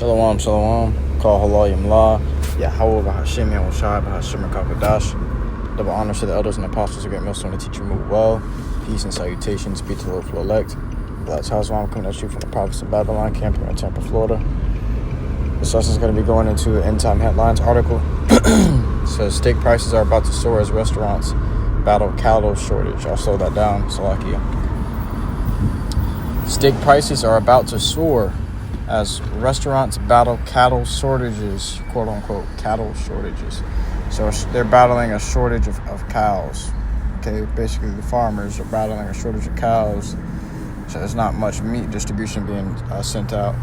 Shalom, shalom. Call halal yamla. YAHAWAH, BAHASHAM, double honors to the elders and apostles, a great millstone to teach and move well. Peace and salutations be to the Lord for the elect. That's how I'm coming at you from the province of Babylon, camp here in Tampa, Florida. This lesson is going to be going into an end time headlines article. It says steak prices are about to soar as restaurants battle cattle shortage. I'll slow that down, Salakia. Steak prices are about to soar as restaurants battle cattle shortages, quote unquote, cattle shortages. So they're battling a shortage of cows. Okay, basically the farmers are battling a shortage of cows. So there's not much meat distribution being sent out.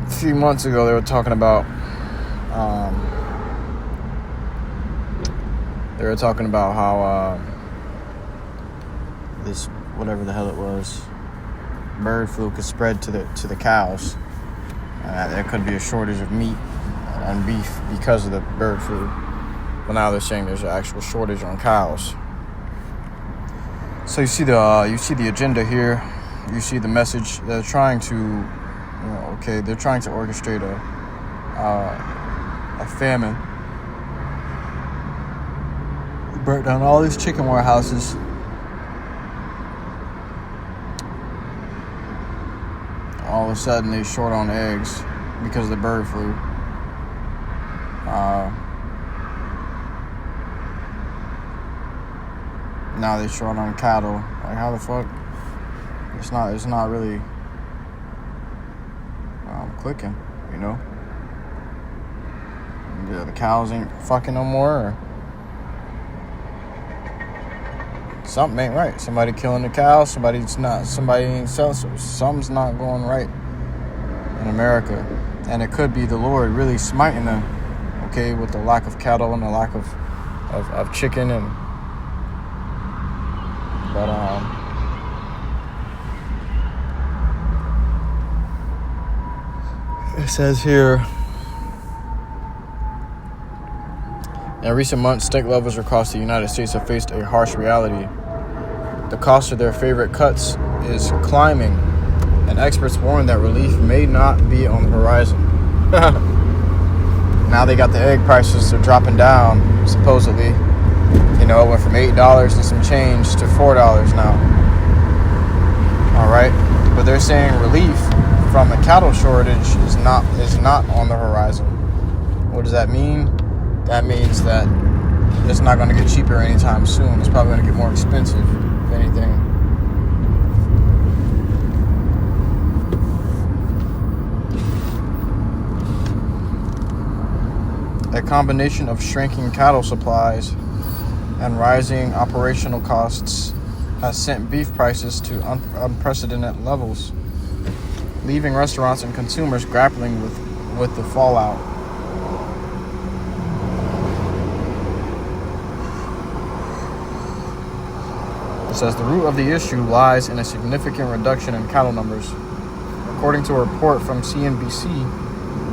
A few months ago, they were talking about how this, whatever the hell it was, bird flu could spread to the cows. There could be a shortage of meat and beef because of the bird flu. But now they're saying there's an actual shortage on cows. So you see the agenda here. You see the message. They're trying to, they're trying to orchestrate a famine. Burnt down all these chicken warehouses. All of a sudden they short on eggs because of the bird flu. Now they short on cattle. Like, how the fuck? It's not really clicking, Yeah, the cows ain't fucking no more. Or something ain't right. Somebody killing the cows. Somebody ain't selling. Something's not going right in America, and it could be the Lord really smiting them. Okay, with the lack of cattle and the lack of chicken but it says here, in recent months, steak lovers across the United States have faced a harsh reality. The cost of their favorite cuts is climbing, and experts warn that relief may not be on the horizon. Now they got the egg prices, they're dropping down, supposedly. It went from $8 and some change to $4 now. All right, but they're saying relief from the cattle shortage is not on the horizon. What does that mean? That means that it's not going to get cheaper anytime soon. It's probably going to get more expensive, if anything. A combination of shrinking cattle supplies and rising operational costs has sent beef prices to unprecedented levels, leaving restaurants and consumers grappling with the fallout. It says the root of the issue lies in a significant reduction in cattle numbers. According to a report from CNBC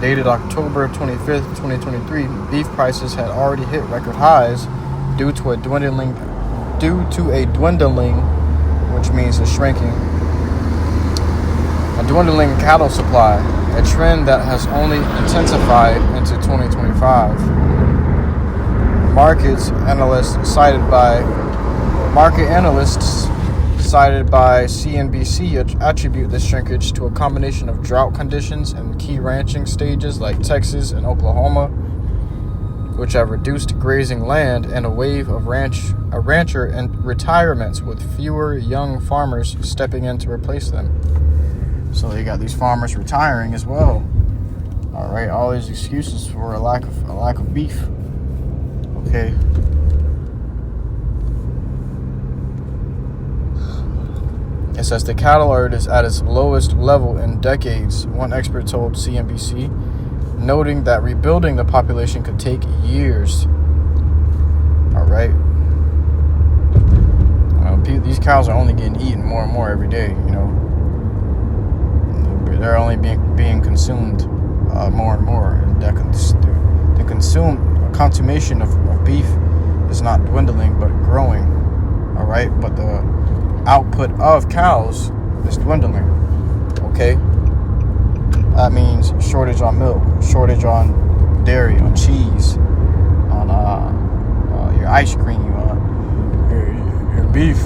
dated October 25th, 2023, beef prices had already hit record highs due to a dwindling, which means a shrinking, a dwindling cattle supply, a trend that has only intensified into 2025. Market analysts cited by CNBC attribute this shrinkage to a combination of drought conditions in key ranching stages like Texas and Oklahoma, which have reduced grazing land, and a wave of rancher and retirements with fewer young farmers stepping in to replace them. So you got these farmers retiring as well. All right, all these excuses for a lack of beef. Okay. It says the cattle herd is at its lowest level in decades, one expert told CNBC, noting that rebuilding the population could take years. All right. These cows are only getting eaten more and more every day, They're only being consumed more and more. The consummation of beef is not dwindling, but growing. All right. But the output of cows is dwindling. Okay. that means shortage on milk, shortage on dairy, on cheese, on your ice cream, your beef.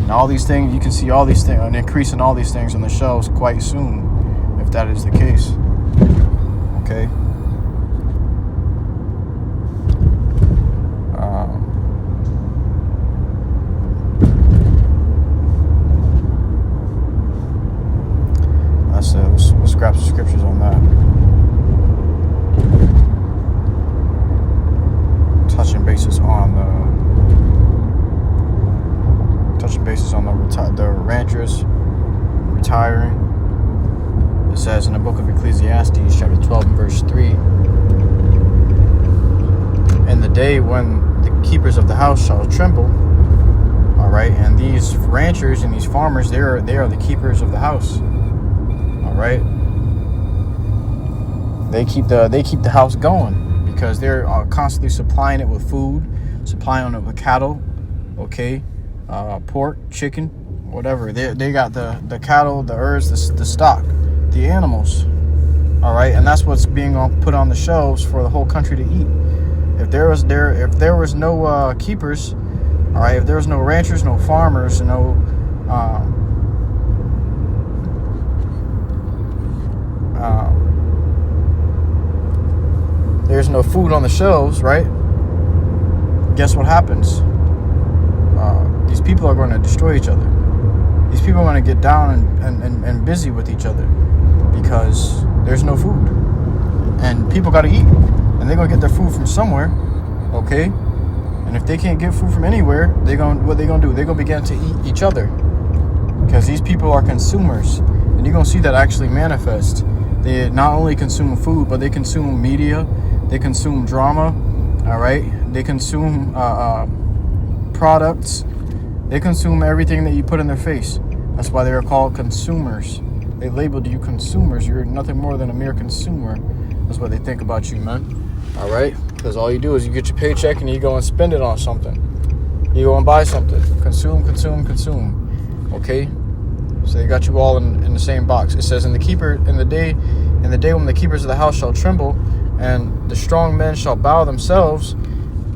And all these things, you can see all these things, an increase in all these things on the shelves quite soon, if that is the case. Okay. We'll scrap some scriptures on that. Touching bases on the ranchers retiring. It says in the book of Ecclesiastes, chapter 12 and verse 3, "In the day when the keepers of the house shall tremble," all right, and these ranchers and these farmers, they are the keepers of the house. All right, they keep the house going because they're constantly supplying it with food, supplying it with cattle, okay, pork, chicken, whatever. They got the cattle, the herds, the stock, the animals. All right, and that's what's being put on the shelves for the whole country to eat. If there was no keepers, all right, if there was no ranchers, no farmers, there's no food on the shelves, right? Guess what happens? These people are going to destroy each other. These people are going to get down and busy with each other because there's no food. And people got to eat. And they're going to get their food from somewhere, okay? And if they can't get food from anywhere, what they going to do? They're going to begin to eat each other because these people are consumers. And you're going to see that actually manifest. They not only consume food, but they consume media. They consume drama, all right? They consume products. They consume everything that you put in their face. That's why they are called consumers. They labeled you consumers. You're nothing more than a mere consumer. That's what they think about you, man. All right? Because all you do is you get your paycheck and you go and spend it on something. You go and buy something. Consume. Okay? So they got you all in the same box. It says, in the day when the keepers of the house shall tremble, and the strong men shall bow themselves,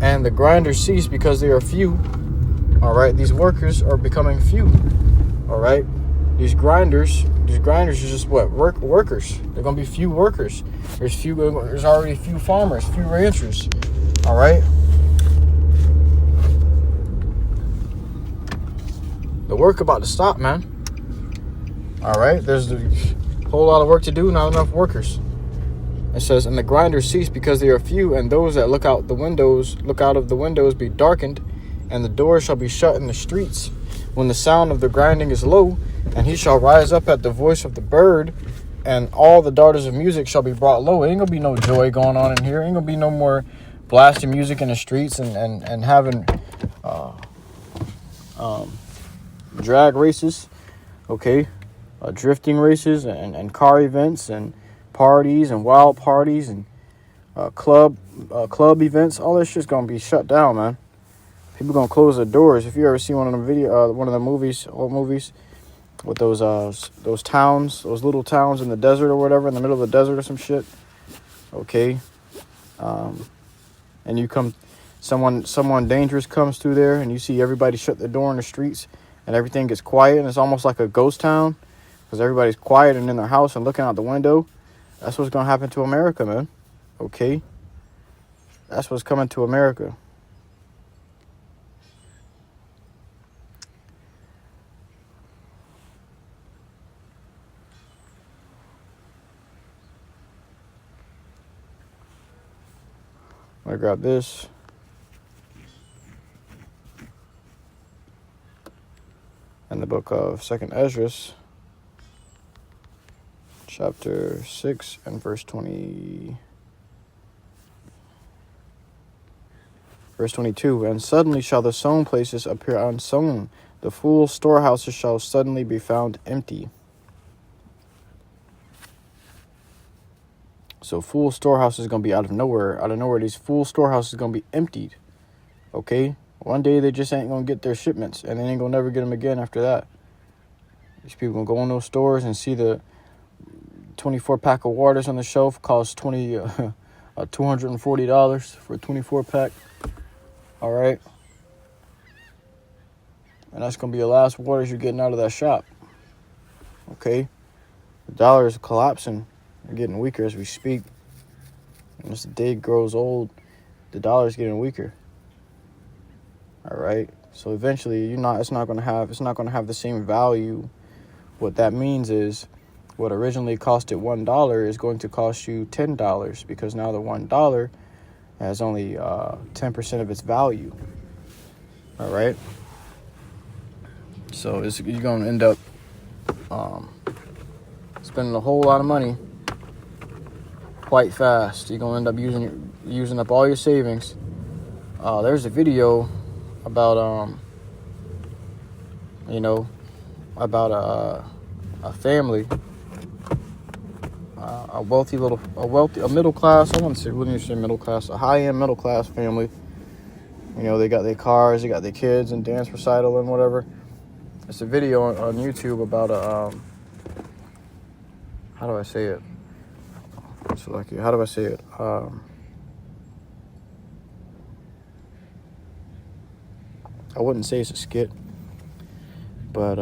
and the grinders cease because they are few. All right, these workers are becoming few. All right, these grinders are just what? Workers. They're gonna be few workers. There's already few farmers, few ranchers. All right. The work about to stop, man. All right, there's a whole lot of work to do, not enough workers. It says, and the grinders cease because they are few, and those that look out of the windows be darkened, and the doors shall be shut in the streets when the sound of the grinding is low, and he shall rise up at the voice of the bird, and all the daughters of music shall be brought low. It ain't gonna be no joy going on in here. Ain't gonna be no more blasting music in the streets and having drag races, okay, drifting races and car events and parties and wild parties and club events. All this shit's gonna be shut down, man. People gonna close their doors. If you ever see one of the old movies with those towns, those little towns in the desert or whatever, in the middle of the desert or some shit, okay, and someone dangerous comes through there, and you see everybody shut their door in the streets, and everything gets quiet, and it's almost like a ghost town because everybody's quiet and in their house and looking out the window. That's what's gonna happen to America, man. Okay, that's what's coming to America. I grab this. In the book of 2nd Ezra, chapter 6 and verse 20. Verse 22, and suddenly shall the sown places appear unsown. The full storehouses shall suddenly be found empty. So full storehouses is going to be out of nowhere. Out of nowhere, these full storehouses is going to be emptied. Okay? One day they just ain't going to get their shipments, and they ain't going to never get them again after that. These people can go in those stores and see the 24 pack of waters on the shelf costs $240 for a 24 pack. All right. And that's going to be the last waters you're getting out of that shop. Okay. The dollar is collapsing and getting weaker as we speak. And as the day grows old, the dollar is getting weaker. All right. So eventually, it's not going to have the same value. What that means is, what originally costed $1 is going to cost you $10 because now the $1 has only 10% of its value. All right. So you're going to end up spending a whole lot of money quite fast. You're going to end up using up all your savings. There's a video about a family, a middle class. I wouldn't say middle class, a high-end middle class family. They got their cars, they got their kids, and dance recital and whatever. It's a video on YouTube about how do I say it? How do I say it? I wouldn't say it's a skit, but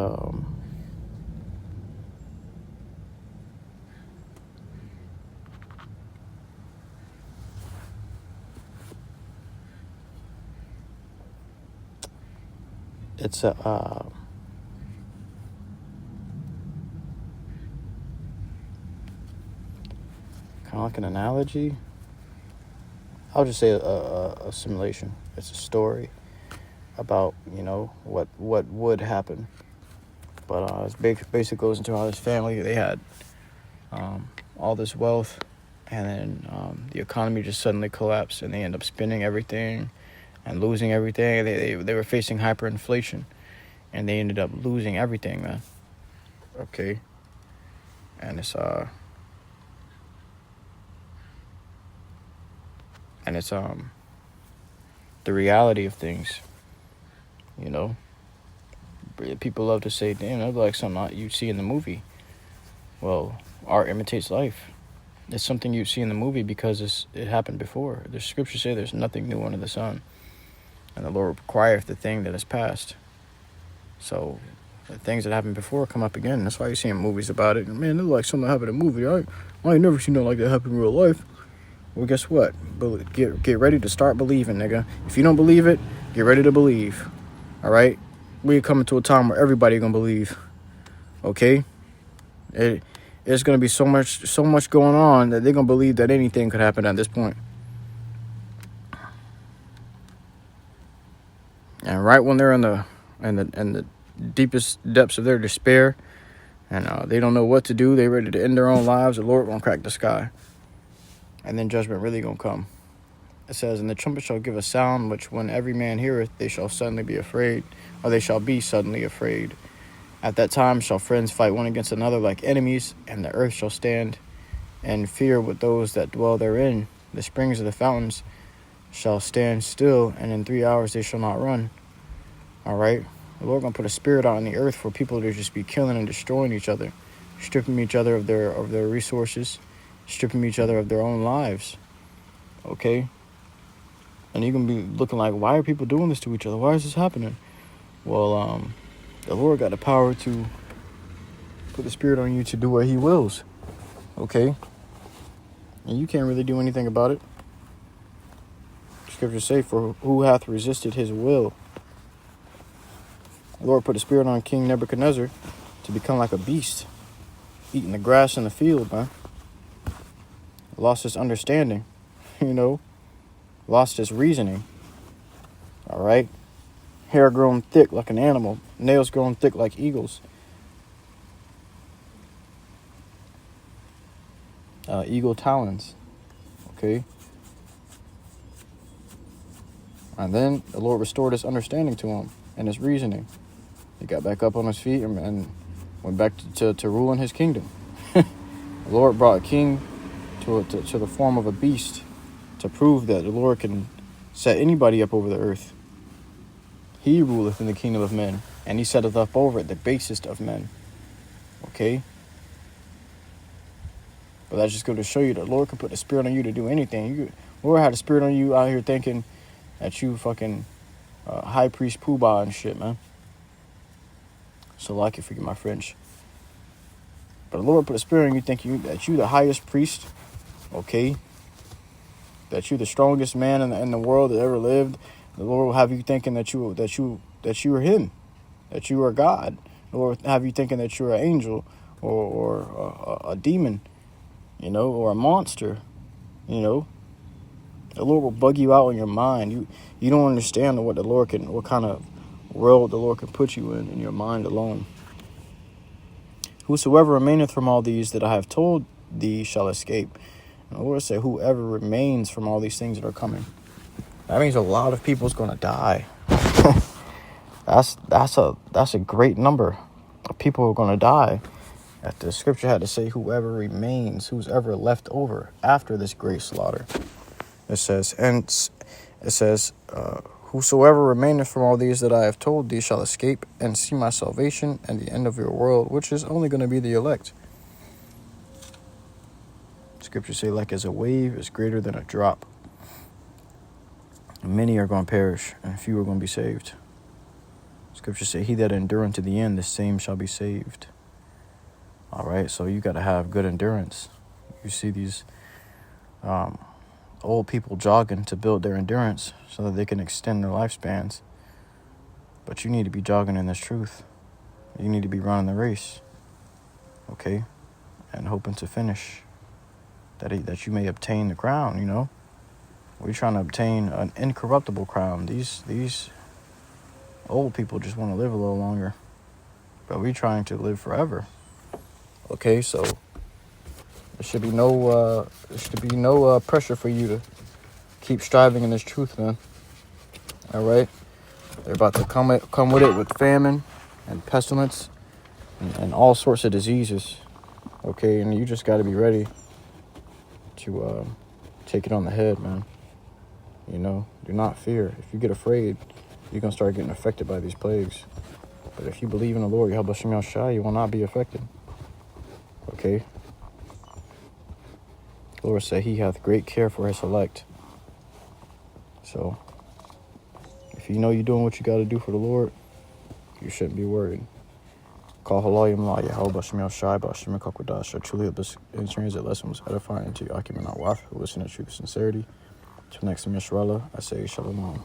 it's a kind of like an analogy. I'll just say a simulation. It's a story about what would happen, but it basically goes into how this family, they had all this wealth, and then the economy just suddenly collapsed, and they end up spending everything and losing everything. They were facing hyperinflation, and they ended up losing everything, man. Okay, and it's the reality of things. People love to say, damn, that's like something you see in the movie. Well, art imitates life. It's something you see in the movie because it happened before. The scriptures say there's nothing new under the sun, and the Lord requireth the thing that is past. So the things that happened before come up again. That's why you're seeing movies about it. Man, it looks like something that happened in a movie. I ain't never seen nothing like that happen in real life. Well, guess what? Get ready to start believing, nigga. If you don't believe it, get ready to believe. All right? We're coming to a time where everybody gonna believe. Okay? There's gonna be so much going on that they're gonna believe that anything could happen at this point. And right when they're in the deepest depths of their despair, and they don't know what to do, they're ready to end their own lives, the Lord gonna crack the sky. And then judgment really gonna come. It says, and the trumpet shall give a sound, which when every man heareth, they shall suddenly be afraid, or they shall be suddenly afraid. At that time shall friends fight one against another like enemies, and the earth shall stand in fear with those that dwell therein. The springs of the fountains shall stand still, and in 3 hours they shall not run. All right? The Lord gonna put a spirit out on the earth for people to just be killing and destroying each other, stripping each other of their resources, stripping each other of their own lives. Okay? And you're going to be looking like, why are people doing this to each other? Why is this happening? Well, the Lord got the power to put the spirit on you to do what he wills. Okay? And you can't really do anything about it. Scriptures say, for who hath resisted his will? The Lord put a spirit on King Nebuchadnezzar to become like a beast, eating the grass in the field, man. Lost his understanding, lost his reasoning. All right? Hair grown thick like an animal, nails grown thick like eagles. Eagle talons. Okay? And then the Lord restored his understanding to him and his reasoning. He got back up on his feet and went back to rule in his kingdom. The Lord brought a king to the form of a beast to prove that the Lord can set anybody up over the earth. He ruleth in the kingdom of men, and he setteth up over it the basest of men. Okay? But that's just going to show you the Lord can put the spirit on you to do anything. Lord had a spirit on you out here thinking that you fucking high priest poobah and shit, man. So like, forgive my French. But the Lord put a spirit on you thinking that you the highest priest, okay? That you the strongest man in the world that ever lived. The Lord will have you thinking that you are Him, that you are God. The Lord will have you thinking that you're an angel or a demon, you know, or a monster, you know. The Lord will bug you out in your mind. You don't understand what kind of world the Lord can put you in your mind alone. Whosoever remaineth from all these that I have told thee shall escape. And the Lord said, whoever remains from all these things that are coming. That means a lot of people's going to die. That's a great number of people who are going to die. That the scripture had to say, whoever remains, who's ever left over after this great slaughter. It says, whosoever remaineth from all these that I have told thee shall escape and see my salvation and the end of your world, which is only going to be the elect. Scriptures say, like as a wave is greater than a drop. Many are going to perish, and few are going to be saved. Scriptures say, he that endureth to the end, the same shall be saved. All right, so you got to have good endurance. You see these old people jogging to build their endurance so that they can extend their lifespans. But you need to be jogging in this truth. You need to be running the race, okay, and hoping to finish. That you may obtain the crown, you know. We're trying to obtain an incorruptible crown. These old people just want to live a little longer, but we're trying to live forever. Okay, so there should be no pressure for you to keep striving in this truth, man. All right, they're about to come with it with famine and pestilence and all sorts of diseases. Okay, and you just got to be ready to take it on the head, man. You know, do not fear. If you get afraid, you're going to start getting affected by these plagues. But if you believe in the Lord, YAHAWASHI, you will not be affected. Okay? The Lord said he hath great care for his elect. So, if you know you're doing what you got to do for the Lord, you shouldn't be worried. Call HALAL YAHAWAH, BAHASHAM, truly this experience that lesson was edifying to you, who listen to truth sincerity. Till next time, Yisrael, I say Shalom.